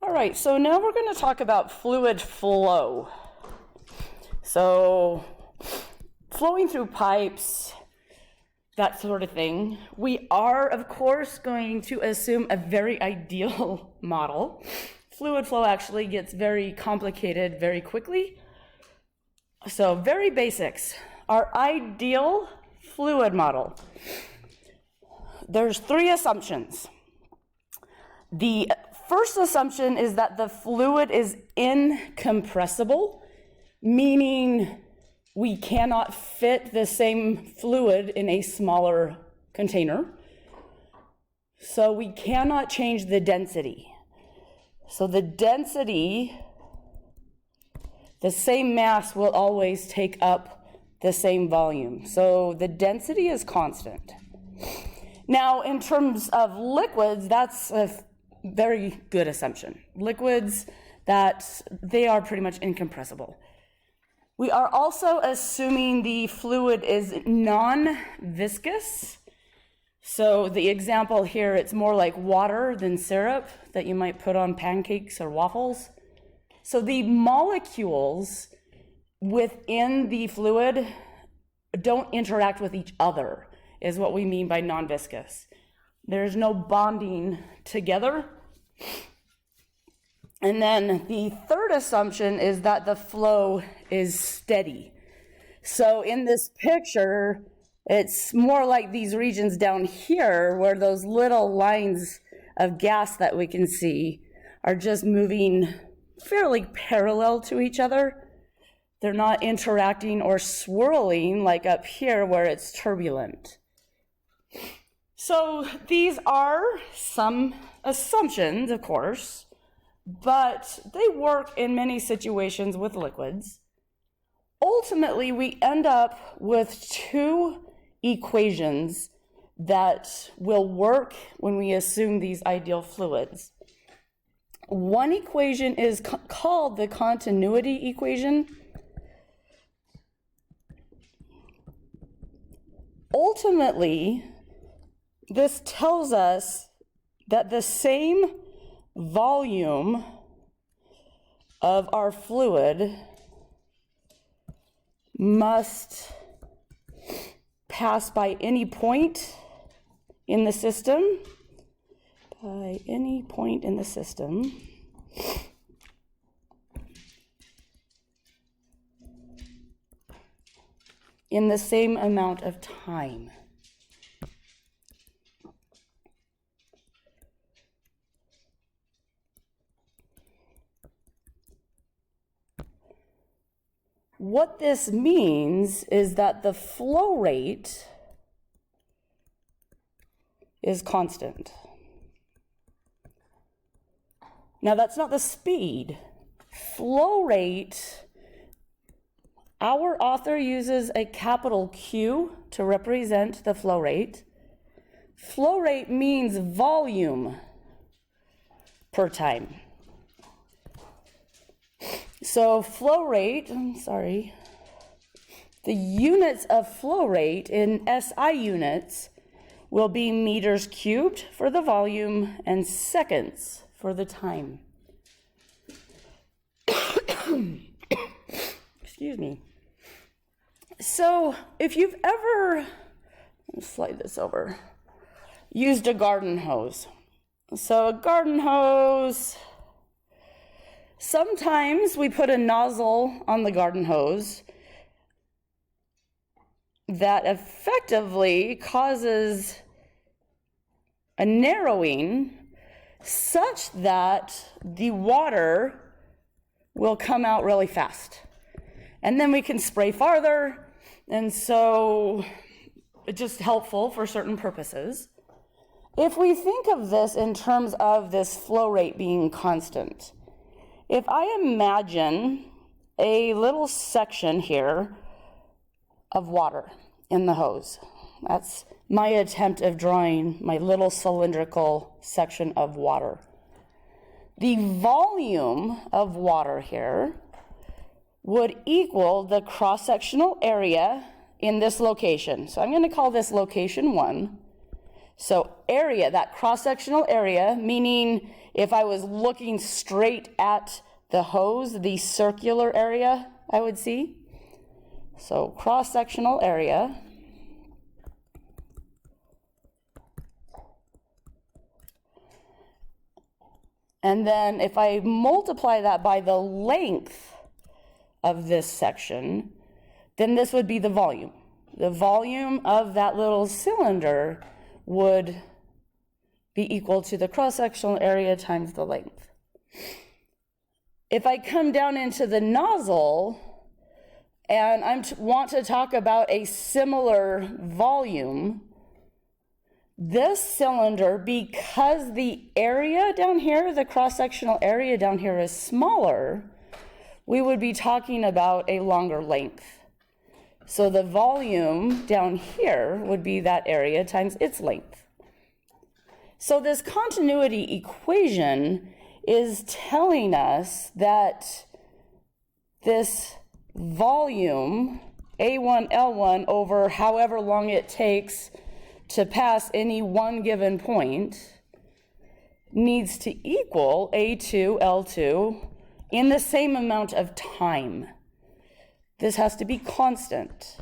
All right, so now we're going to talk about fluid flow. So flowing through pipes, that sort of thing. We are, of course, going to assume a very ideal model. Fluid flow actually gets very complicated very quickly. So very basics. Our ideal fluid model. There's three assumptions. The first assumption is that the fluid is incompressible, meaning we cannot fit the same fluid in a smaller container. So we cannot change the density. So the density, the same mass will always take up the same volume. So the density is constant. Now, in terms of liquids, that's a very good assumption. Liquids, that they are pretty much incompressible. We are also assuming the fluid is non-viscous. So the example here, it's more like water than syrup that you might put on pancakes or waffles. So the molecules within the fluid don't interact with each other, is what we mean by non-viscous. There's no bonding together. And then the third assumption is that the flow is steady. So in this picture, it's more like these regions down here where those little lines of gas that we can see are just moving fairly parallel to each other. They're not interacting or swirling like up here where it's turbulent. So these are some assumptions, of course, but they work in many situations with liquids. Ultimately, we end up with two equations that will work when we assume these ideal fluids. One equation is called the continuity equation. Ultimately, this tells us that the same volume of our fluid must pass by any point in the system, in the same amount of time. What this means is that the flow rate is constant. Now, that's not the speed. Flow rate, our author uses a capital Q to represent the flow rate. Flow rate means volume per time. So flow rate, the units of flow rate in SI units will be meters cubed for the volume and seconds for the time. Excuse me. So if you've ever, slide this over, used a garden hose. So a garden hose, sometimes we put a nozzle on the garden hose that effectively causes a narrowing such that the water will come out really fast. And then we can spray farther, and so it's just helpful for certain purposes. If we think of this in terms of this flow rate being constant, if I imagine a little section here of water in the hose, that's my attempt of drawing my little cylindrical section of water. The volume of water here would equal the cross-sectional area in this location. So I'm going to call this location 1. So area, that cross-sectional area, meaning if I was looking straight at the hose, the circular area I would see. So cross-sectional area. And then if I multiply that by the length of this section, then this would be the volume. The volume of that little cylinder would be equal to the cross-sectional area times the length. If I come down into the nozzle and I want to talk about a similar volume, this cylinder, because the area down here, the cross-sectional area down here is smaller, we would be talking about a longer length. So the volume down here would be that area times its length. So this continuity equation is telling us that this volume, A1, L1, over however long it takes to pass any one given point, needs to equal A2, L2 in the same amount of time. This has to be constant.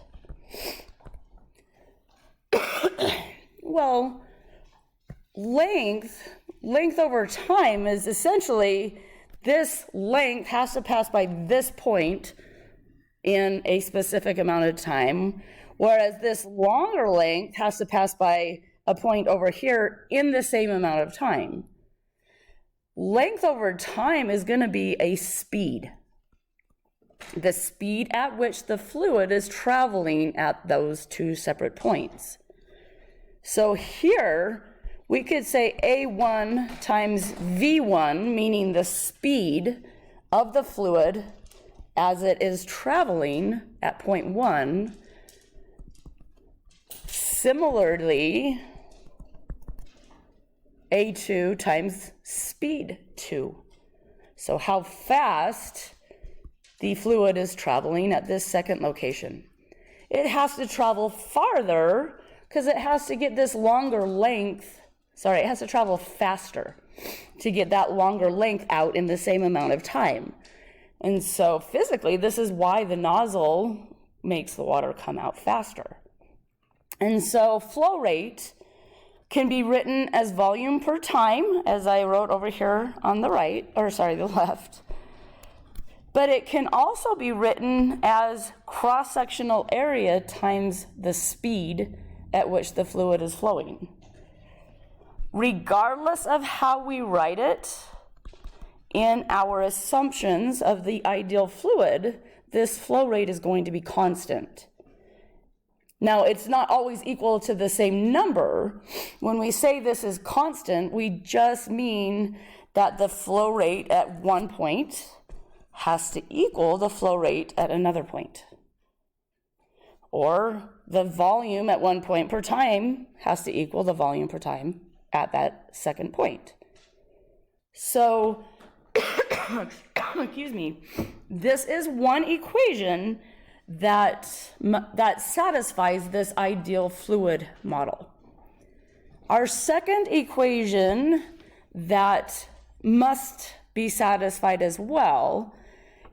Well, length over time is essentially this length has to pass by this point in a specific amount of time, whereas this longer length has to pass by a point over here in the same amount of time. Length over time is going to be a speed. The speed at which the fluid is traveling at those two separate points. So here, we could say A1 times V1, meaning the speed of the fluid as it is traveling at point 1. Similarly, A2 times speed 2. So how fast the fluid is traveling at this second location. It has to travel farther because it has to get this longer length. Sorry, it has to travel faster to get that longer length out in the same amount of time. And so physically, this is why the nozzle makes the water come out faster. And so flow rate can be written as volume per time, as I wrote over here on the right, or sorry, the left. But it can also be written as cross-sectional area times the speed at which the fluid is flowing. Regardless of how we write it, in our assumptions of the ideal fluid, this flow rate is going to be constant. Now, it's not always equal to the same number. When we say this is constant, we just mean that the flow rate at one point has to equal the flow rate at another point. Or the volume at one point per time has to equal the volume per time at that second point. So, excuse me, this is one equation that satisfies this ideal fluid model. Our second equation that must be satisfied as well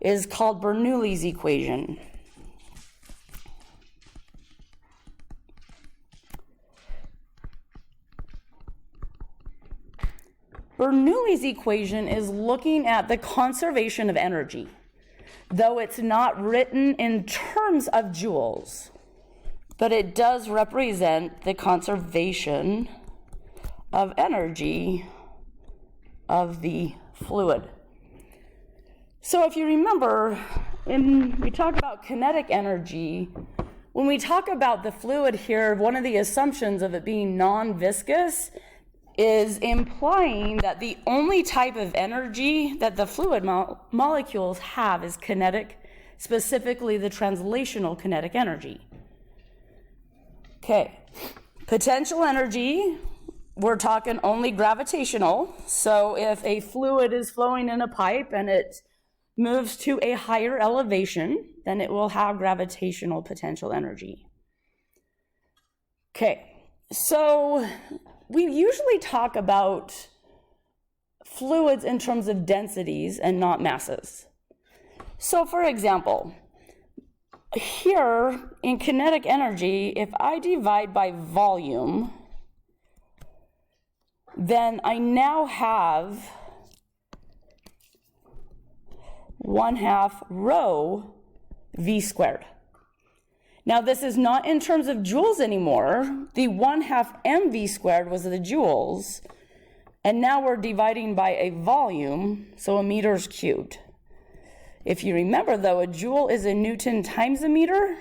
is called Bernoulli's equation. Bernoulli's equation is looking at the conservation of energy, though it's not written in terms of joules, but it does represent the conservation of energy of the fluid. So if you remember, we talk about kinetic energy. When we talk about the fluid here, one of the assumptions of it being non-viscous is implying that the only type of energy that the fluid molecules have is kinetic, specifically the translational kinetic energy. Okay, potential energy, we're talking only gravitational. So if a fluid is flowing in a pipe and it moves to a higher elevation, then it will have gravitational potential energy. Okay. So we usually talk about fluids in terms of densities and not masses. So for example, here in kinetic energy, if I divide by volume, then I now have 1/2 rho v squared. Now this is not in terms of joules anymore. The 1/2 mv squared was the joules, and now we're dividing by a volume, so a meters cubed. If you remember though, a joule is a Newton times a meter,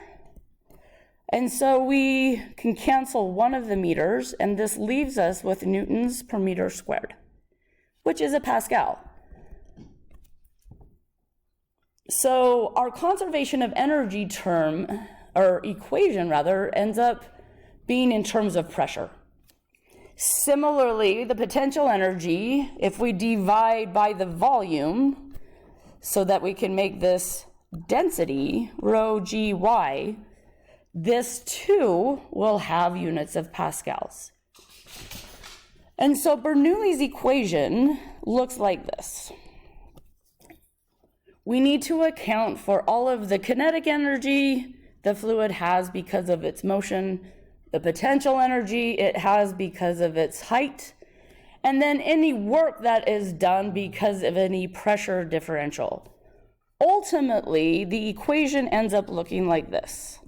and so we can cancel one of the meters, and this leaves us with newtons per meter squared, which is a Pascal. So our conservation of energy term, or equation rather, ends up being in terms of pressure. Similarly, the potential energy, if we divide by the volume, so that we can make this density, rho gy, this too will have units of pascals. And so Bernoulli's equation looks like this. We need to account for all of the kinetic energy the fluid has because of its motion, the potential energy it has because of its height, and then any work that is done because of any pressure differential. Ultimately, the equation ends up looking like this.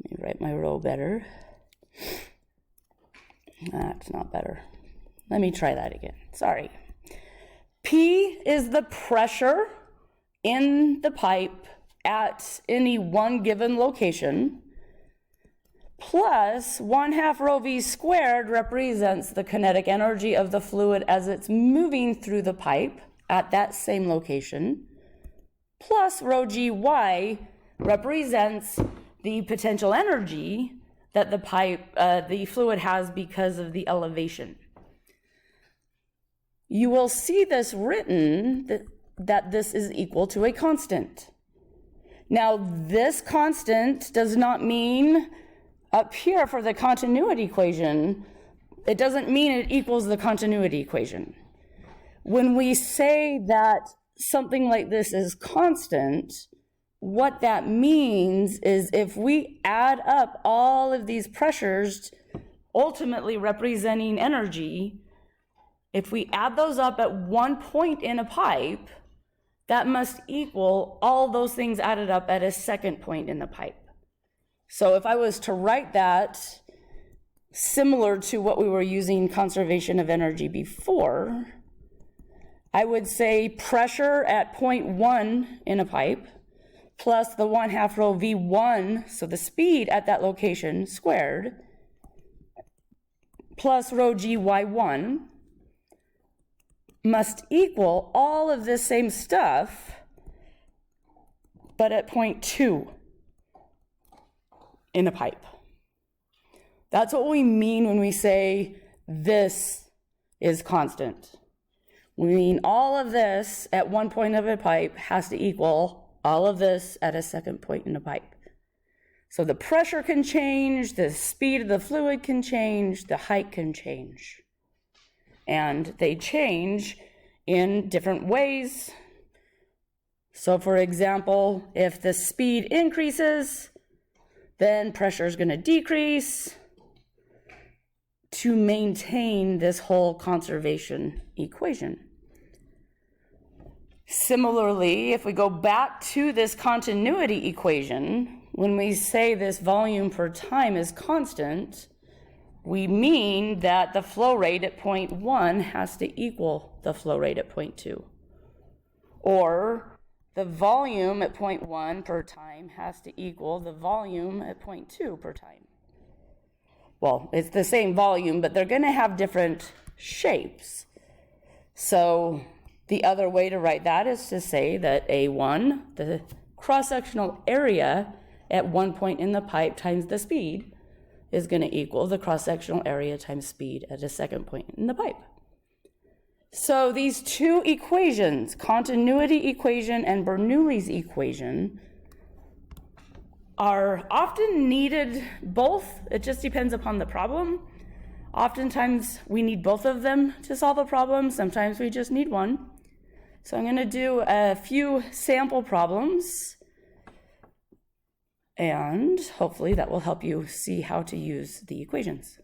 Let me write my rho better. That's not better. Let me try that again. Sorry. P is the pressure in the pipe at any one given location, plus 1/2 rho v squared represents the kinetic energy of the fluid as it's moving through the pipe at that same location, plus rho gy represents the potential energy that the fluid has because of the elevation. You will see this written that this is equal to a constant. Now, this constant does not mean up here for the continuity equation, it doesn't mean it equals the continuity equation. When we say that something like this is constant, what that means is if we add up all of these pressures, ultimately representing energy, if we add those up at one point in a pipe, that must equal all those things added up at a second point in the pipe. So if I was to write that similar to what we were using conservation of energy before, I would say pressure at point 1 in a pipe plus the 1/2 rho v1, so the speed at that location squared, plus rho gy1 must equal all of this same stuff, but at point 2 in a pipe. That's what we mean when we say this is constant. We mean all of this at one point of a pipe has to equal all of this at a second point in a pipe. So the pressure can change, the speed of the fluid can change, the height can change. And they change in different ways. So for example, if the speed increases, then pressure is going to decrease to maintain this whole conservation equation. Similarly, if we go back to this continuity equation, when we say this volume per time is constant, we mean that the flow rate at point 1 has to equal the flow rate at point 2. Or the volume at point 1 per time has to equal the volume at point 2 per time. Well, it's the same volume, but they're going to have different shapes. So the other way to write that is to say that A1, the cross-sectional area at one point in the pipe times the speed, is going to equal the cross-sectional area times speed at a second point in the pipe. So these two equations, continuity equation and Bernoulli's equation, are often needed both. It just depends upon the problem. Oftentimes we need both of them to solve a problem. Sometimes we just need one. So I'm going to do a few sample problems, and hopefully that will help you see how to use the equations.